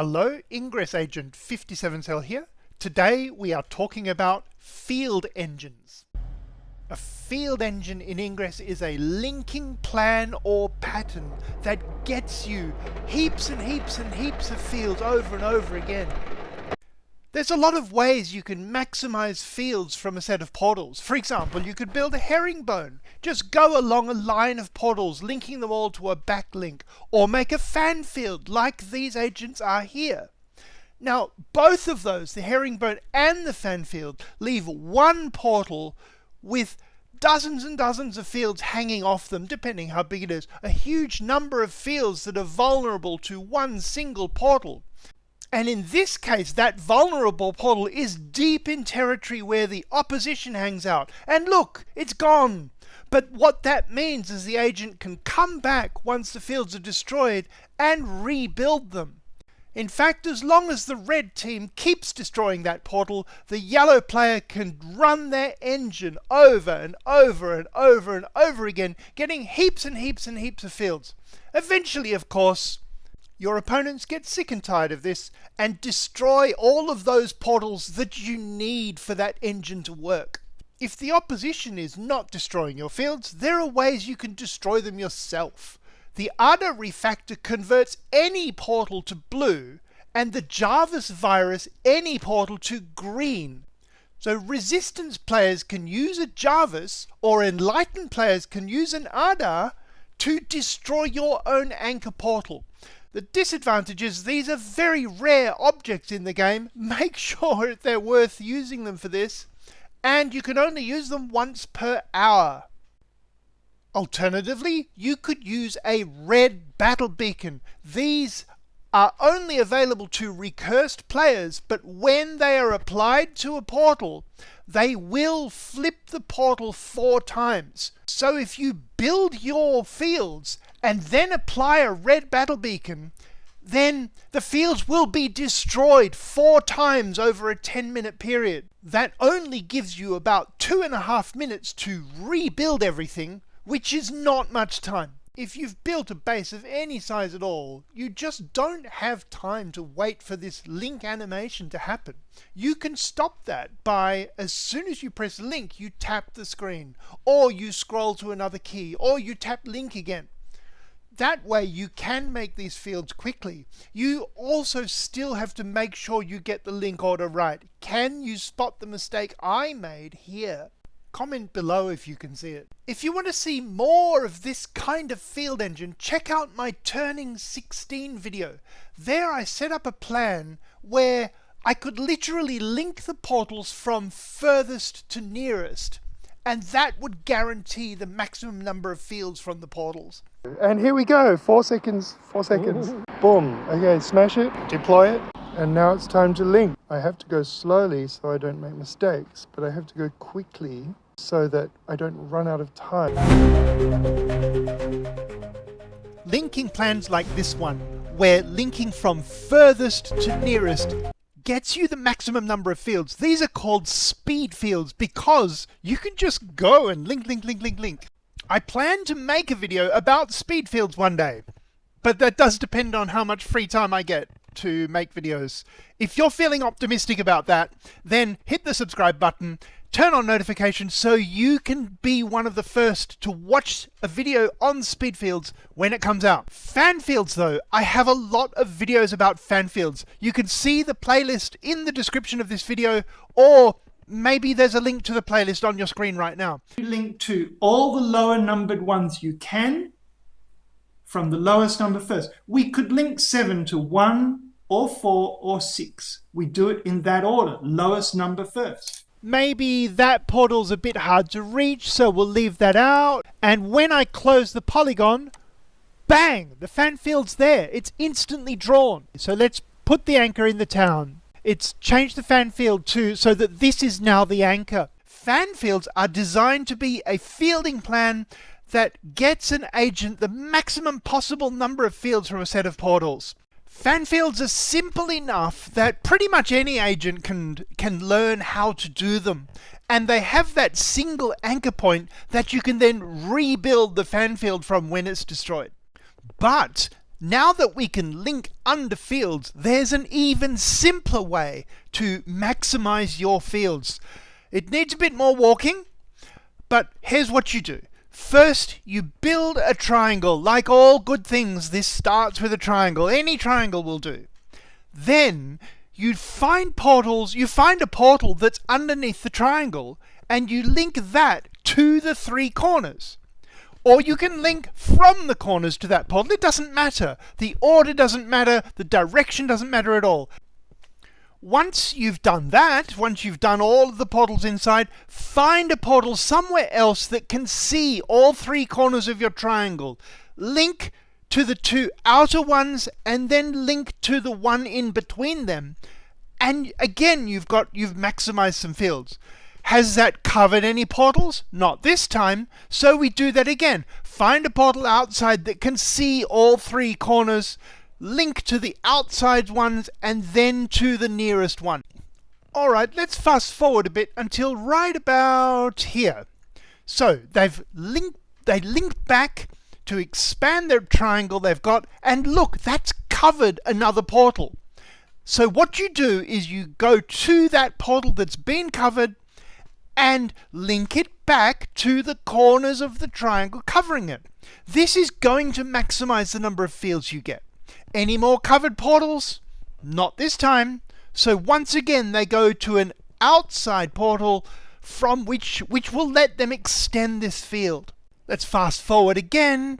Hello, Ingress Agent 57 Cell here. Today we are talking about field engines. A field engine in Ingress is a linking plan or pattern that gets you heaps and heaps and heaps of fields over and over again. There's a lot of ways you can maximize fields from a set of portals. For example, you could build a herringbone. Just go along a line of portals, linking them all to a backlink, or make a fanfield like these agents are here. Now, both of those, the herringbone and the fanfield, leave one portal with dozens and dozens of fields hanging off them, depending how big it is. A huge number of fields that are vulnerable to one single portal. And in this case, that vulnerable portal is deep in territory where the opposition hangs out. And look, it's gone. But what that means is the agent can come back once the fields are destroyed and rebuild them. In fact, as long as the red team keeps destroying that portal, the yellow player can run their engine over and over and over and over again, getting heaps and heaps and heaps of fields. Eventually, of course, your opponents get sick and tired of this and destroy all of those portals that you need for that engine to work. If the opposition is not destroying your fields, there are ways you can destroy them yourself. The Ada refactor converts any portal to blue, and the Jarvis virus any portal to green. So resistance players can use a Jarvis, or enlightened players can use an Ada to destroy your own anchor portal. The disadvantage is these are very rare objects in the game. Make sure they're worth using them for this, and you can only use them once per hour. Alternatively, you could use a red battle beacon. These are only available to recursed players, but when they are applied to a portal, they will flip the portal 4 times. So if you build your fields and then apply a red battle beacon, then the fields will be destroyed 4 times over a 10-minute period. That only gives you about 2.5 minutes to rebuild everything, which is not much time. If you've built a base of any size at all, you just don't have time to wait for this link animation to happen. You can stop that by, as soon as you press link, you tap the screen, or you scroll to another key, or you tap link again. That way you can make these fields quickly. You also still have to make sure you get the link order right. Can you spot the mistake I made here? Comment below if you can see it. If you want to see more of this kind of field engine, check out my Turning 16 video. There I set up a plan where I could literally link the portals from furthest to nearest, and that would guarantee the maximum number of fields from the portals. And here we go, 4 seconds, 4 seconds. Boom, okay, smash it, deploy it, and now it's time to link. I have to go slowly so I don't make mistakes, but I have to go quickly so that I don't run out of time. Linking plans like this one, where linking from furthest to nearest gets you the maximum number of fields. These are called speed fields because you can just go and link. I plan to make a video about speed fields one day, but that does depend on how much free time I get to make videos. If you're feeling optimistic about that, then hit the subscribe button, turn on notifications so you can be one of the first to watch a video on speed fields when it comes out. Fan fields though, I have a lot of videos about fan fields. You can see the playlist in the description of this video, or maybe there's a link to the playlist on your screen right now. You link to all the lower numbered ones you can, from the lowest number first. We could link 7 to 1 or 4 or 6. We do it in that order, lowest number first. Maybe that portal's a bit hard to reach, so we'll leave that out. And when I close the polygon, bang, the fan field's there. It's instantly drawn. So let's put the anchor in the town. It's changed the fan field too, so that this is now the anchor. Fan fields are designed to be a fielding plan that gets an agent the maximum possible number of fields from a set of portals. Fan fields are simple enough that pretty much any agent can learn how to do them. And they have that single anchor point that you can then rebuild the fan field from when it's destroyed. But Now that we can link under fields, there's an even simpler way to maximize your fields. It needs a bit more walking, but here's what you do. First, you build a triangle. Like all good things, this starts with a triangle. Any triangle will do. Then you find portals. You find a portal that's underneath the triangle, and you link that to the 3 corners. Or you can link from the corners to that portal. It doesn't matter. The order doesn't matter. The direction doesn't matter at all. Once you've done that, once you've done all of the portals inside, find a portal somewhere else that can see all 3 corners of your triangle. Link to the 2 outer ones and then link to the one in between them. And again, you've maximized some fields. Has that covered any portals? Not this time. So we do that again. Find a portal outside that can see all 3 corners. Link to the outside ones and then to the nearest one. Alright, let's fast forward a bit until right about here. So they linked back to expand their triangle they've got, and look, that's covered another portal. So what you do is you go to that portal that's been covered and link it back to the corners of the triangle covering it. This is going to maximize the number of fields you get. Any more covered portals? Not this time. So once again, they go to an outside portal from which will let them extend this field. Let's fast forward again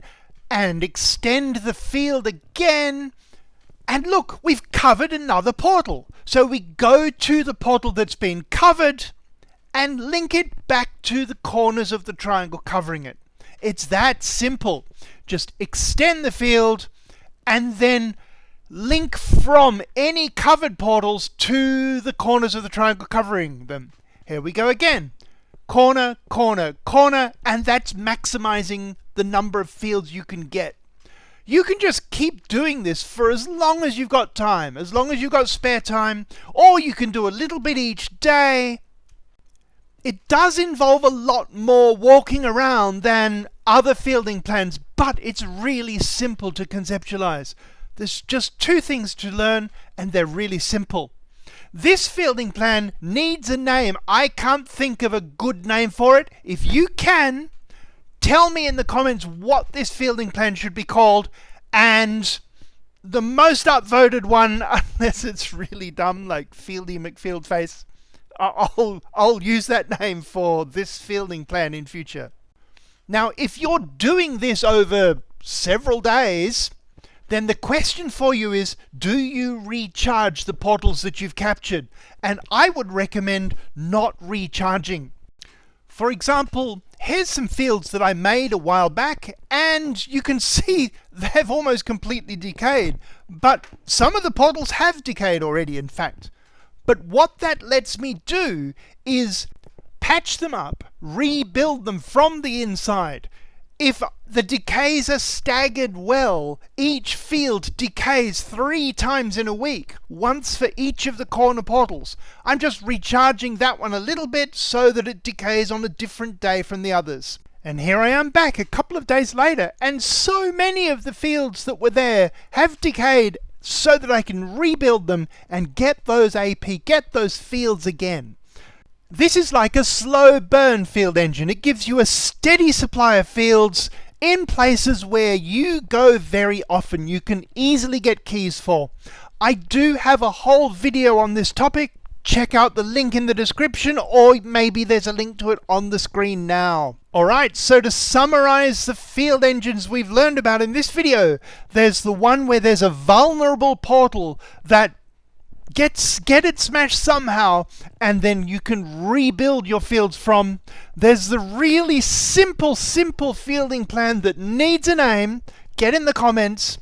and extend the field again. And look, we've covered another portal. So we go to the portal that's been covered and link it back to the corners of the triangle covering it. It's that simple. Just extend the field and then link from any covered portals to the corners of the triangle covering them. Here we go again. Corner, corner, corner, and that's maximizing the number of fields you can get. You can just keep doing this for as long as you've got time, as long as you've got spare time, or you can do a little bit each day. It does involve a lot more walking around than other fielding plans, but it's really simple to conceptualize. There's just 2 things to learn, and they're really simple. This fielding plan needs a name. I can't think of a good name for it. If you can, tell me in the comments what this fielding plan should be called, and the most upvoted one, unless it's really dumb like Fieldy McFieldface, I'll use that name for this fielding plan in future. Now, if you're doing this over several days, then the question for you is, do you recharge the portals that you've captured? And I would recommend not recharging. For example, here's some fields that I made a while back, and you can see they've almost completely decayed. But some of the portals have decayed already, in fact. But what that lets me do is patch them up, rebuild them from the inside. If the decays are staggered well, each field decays 3 times in a week, once for each of the corner portals. I'm just recharging that one a little bit so that it decays on a different day from the others. And here I am back a couple of days later, and so many of the fields that were there have decayed so that I can rebuild them and get those AP, get those fields again. This is like a slow burn field engine. It gives you a steady supply of fields in places where you go very often. You can easily get keys for. I do have a whole video on this topic. Check out the link in the description, or maybe there's a link to it on the screen now. Alright, so to summarize the field engines we've learned about in this video, there's the one where there's a vulnerable portal that get it smashed somehow, and then you can rebuild your fields from. There's the really simple fielding plan that needs a name. Get in the comments.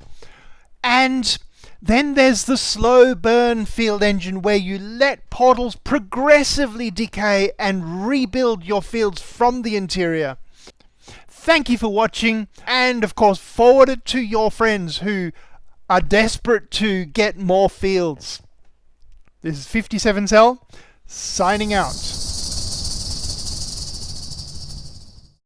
And then there's the slow burn field engine where you let portals progressively decay and rebuild your fields from the interior. Thank you for watching, and of course forward it to your friends who are desperate to get more fields. This is 57 Cell, signing out.